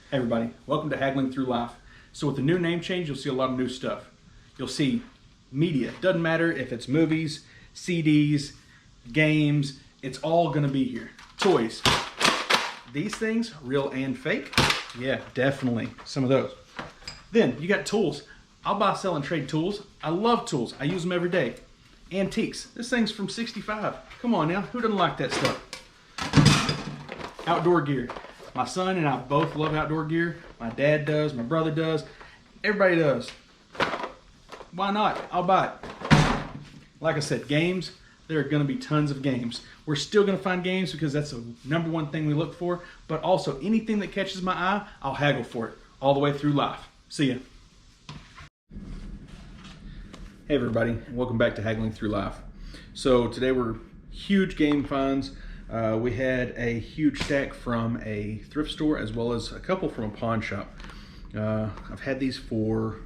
Hey everybody, welcome to Haggling Through Life. So with the new name change, you'll see a lot of new stuff. You'll see media. Doesn't matter if it's movies, CDs, games, it's all gonna be here. Toys. These things, real and fake? Yeah, definitely some of those. Then you got tools. I'll buy, sell, and trade tools. I love tools. I use them every day. Antiques. This thing's from '65. Come on now, who doesn't like that stuff? Outdoor gear. My son and I both love outdoor gear. My dad does, my brother does, everybody does. Why not? I'll buy it. Like I said, games, there are gonna be tons of games. We're still gonna find games because that's the number one thing we look for, but also anything that catches my eye, I'll haggle for it all the way through life. See ya. Hey everybody, and welcome back to Haggling Through Life. So today we're huge game finds. We had a huge stack from a thrift store as well as a couple from a pawn shop. I've had these for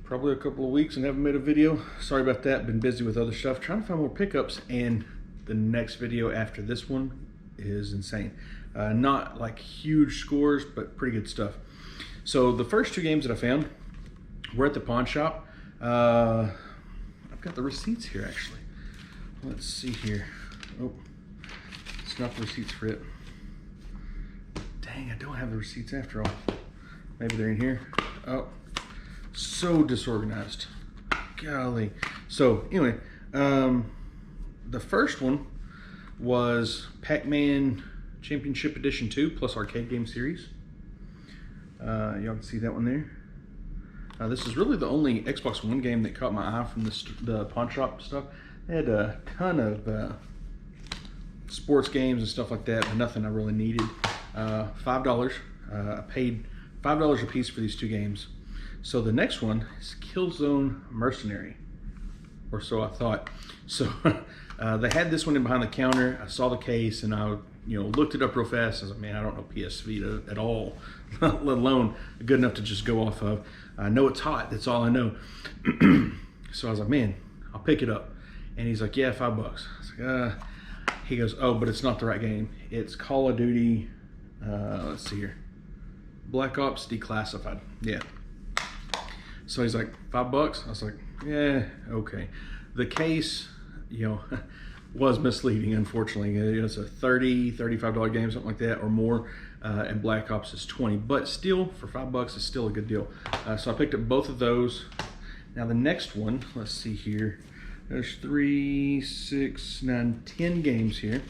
probably a couple of weeks and haven't made a video. Sorry about that, been busy with other stuff, trying to find more pickups, and the next video after this one is insane. Not like huge scores, but pretty good stuff. So the first two games that I found were at the pawn shop. I've got the receipts here actually. Let's see here. Oh, it's not the receipts for it. Dang, I don't have the receipts after all. Maybe they're in here. Oh, so disorganized. Golly. So anyway, the first one was Pac-Man Championship Edition 2 plus Arcade Game Series. Y'all can see that one there. This is really the only Xbox One game that caught my eye from the pawn shop stuff. They had a ton of sports games and stuff like that, but nothing I really needed. $5. I paid $5 a piece for these two games. So the next one is Killzone Mercenary, or so I thought. So they had this one in behind the counter. I saw the case and I looked it up real fast. I was like, man, I don't know PS Vita at all, let alone good enough to just go off of. I know it's hot, that's all I know. So I was like, man, I'll pick it up. And he's like, yeah, $5. I was like, he goes, oh, but it's not the right game. It's Call of Duty, let's see here, Black Ops Declassified, yeah. So he's like, $5? I was like, yeah, okay. The case, was misleading, unfortunately. It's a $35 game, something like that, or more, and Black Ops is 20, but still, for $5, it's still a good deal. So I picked up both of those. Now the next one, let's see here, there's 3, 6, 9, 10 games here,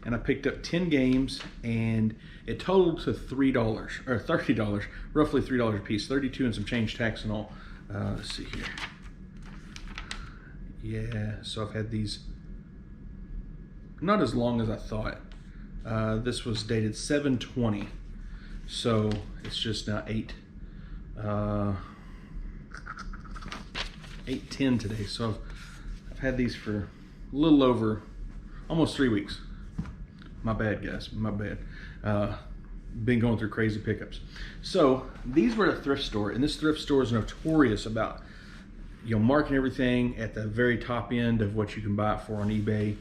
and I picked up 10 games, and it totaled to $3, or $30, roughly $3 a piece, 32 and some change, tax and all. Let's see here. Yeah, so I've had these not as long as I thought. This was dated 7/20, so it's just now 8/10 today. So I've had these for a little over almost 3 weeks. My bad, guys, my bad. Been going through crazy pickups. So these were at a thrift store, and this thrift store is notorious about marking everything at the very top end of what you can buy it for on eBay.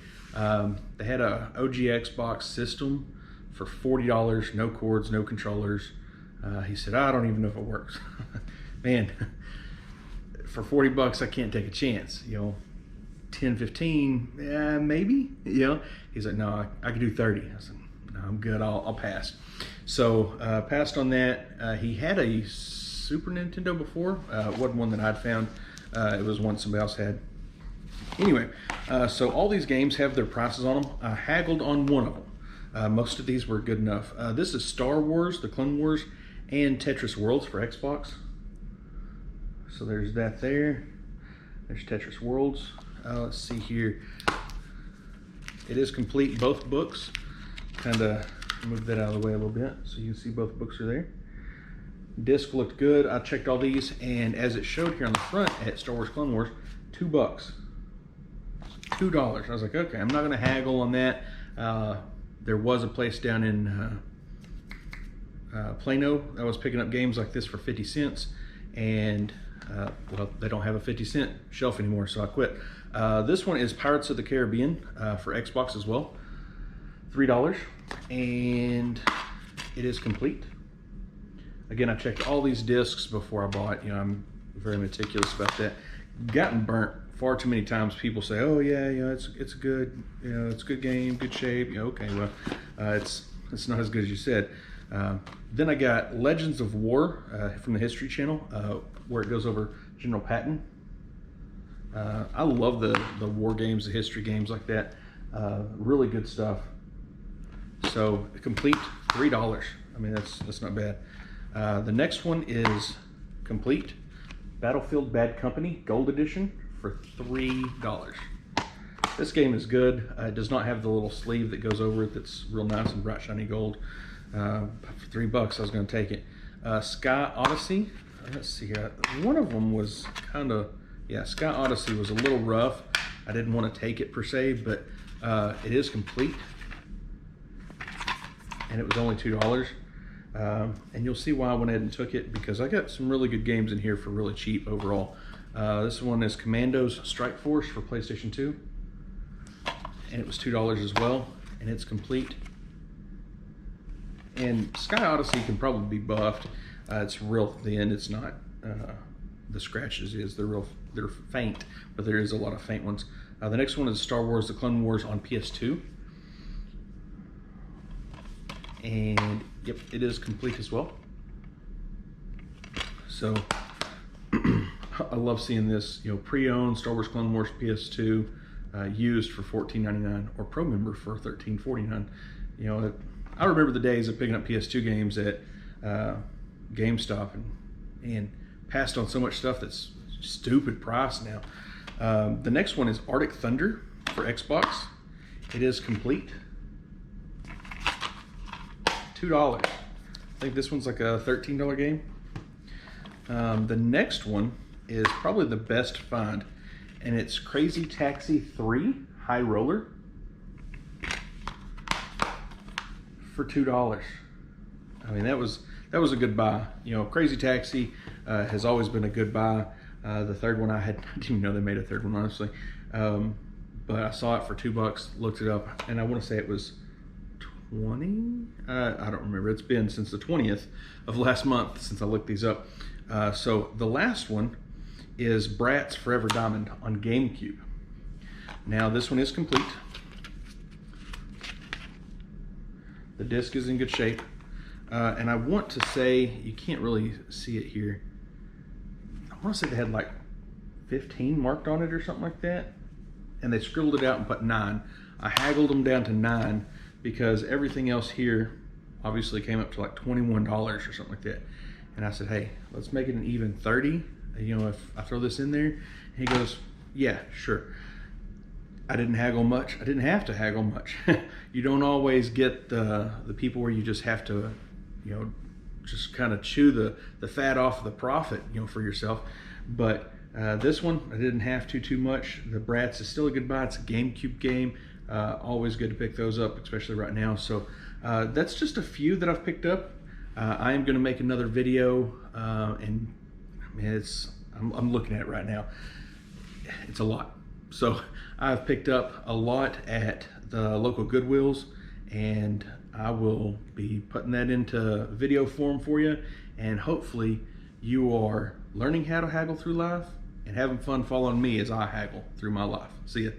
They had a OG Xbox system for $40, no cords, no controllers. He said, I don't even know if it works. Man, for $40, I can't take a chance. 10, 15, yeah, maybe. He's like, no, I could do 30. I said, no, I'm good. I'll pass. So passed on that. He had a Super Nintendo before. It wasn't one that I'd found. It was one somebody else had. Anyway, so all these games have their prices on them. I haggled on one of them. Most of these were good enough. This is Star Wars, the Clone Wars, and Tetris Worlds for Xbox. So there's that there. There's Tetris Worlds. Let's see here. It is complete, both books. Kind of move that out of the way a little bit so you can see both books are there. Disc looked good. I checked all these, and as it showed here on the front at Star Wars Clone Wars, $2. $2. I was like, okay, I'm not gonna haggle on that. There was a place down in Plano that was picking up games like this for 50 cents, and well, they don't have a 50-cent shelf anymore, so I quit. This one is Pirates of the Caribbean for Xbox as well, $3. And it is complete. Again, I checked all these discs before I bought. You know, I'm very meticulous about that. Gotten burnt far too many times. People say, "Oh yeah, you know, it's good. You know, it's a good game, good shape." You know, okay, well, it's not as good as you said. Then I got Legends of War from the History Channel, where it goes over General Patton. I love the war games, the history games like that. Really good stuff. So complete, $3. I mean, that's not bad. The next one is complete Battlefield Bad Company Gold Edition for $3. This game is good. It does not have the little sleeve that goes over it that's real nice and bright shiny gold. For $3 I was going to take it. Sky Odyssey, let's see here, one of them was kind of, yeah, Sky Odyssey was a little rough. I didn't want to take it per se, but it is complete and it was only $2. And you'll see why I went ahead and took it, because I got some really good games in here for really cheap overall. This one is Commandos Strike Force for PlayStation 2, and it was $2 as well, and it's complete. And Sky Odyssey can probably be buffed. It's real thin. It's not the scratches is. They're faint, but there is a lot of faint ones. The next one is Star Wars: The Clone Wars on PS2. And yep, it is complete as well. So I love seeing this, you know, pre-owned Star Wars Clone Wars PS2 used for $14.99 or pro member for $13.49. You know, I remember the days of picking up PS2 games at GameStop and passed on so much stuff that's stupid price now. The next one is Arctic Thunder for Xbox. It is complete. $2. I think this one's like a $13 game. The next one is probably the best find, and it's Crazy Taxi 3 High Roller for $2. I mean, that was a good buy. You know, Crazy Taxi has always been a good buy. The third one I didn't even know they made a third one, honestly. But I saw it for $2, looked it up, and I want to say it was 20? I don't remember. It's been since the 20th of last month since I looked these up. So the last one is Bratz Forever Diamond on GameCube. Now this one is complete. The disc is in good shape. And I want to say, you can't really see it here, I want to say they had like 15 marked on it or something like that. And they scribbled it out and put 9. I haggled them down to 9 because everything else here obviously came up to like $21 or something like that. And I said, hey, let's make it an even 30. You know, if I throw this in there. And he goes, yeah, sure. I didn't haggle much. I didn't have to haggle much. You don't always get the people where you just have to, you know, just kind of chew the fat off of the profit, you know, for yourself. But this one, I didn't have to too much. The Bratz is still a good buy. It's a GameCube game. Always good to pick those up, especially right now. So that's just a few that I've picked up. I am going to make another video, and I mean, I'm looking at it right now. It's a lot. So I've picked up a lot at the local Goodwills, and I will be putting that into video form for you. And hopefully you are learning how to haggle through life and having fun following me as I haggle through my life. See ya.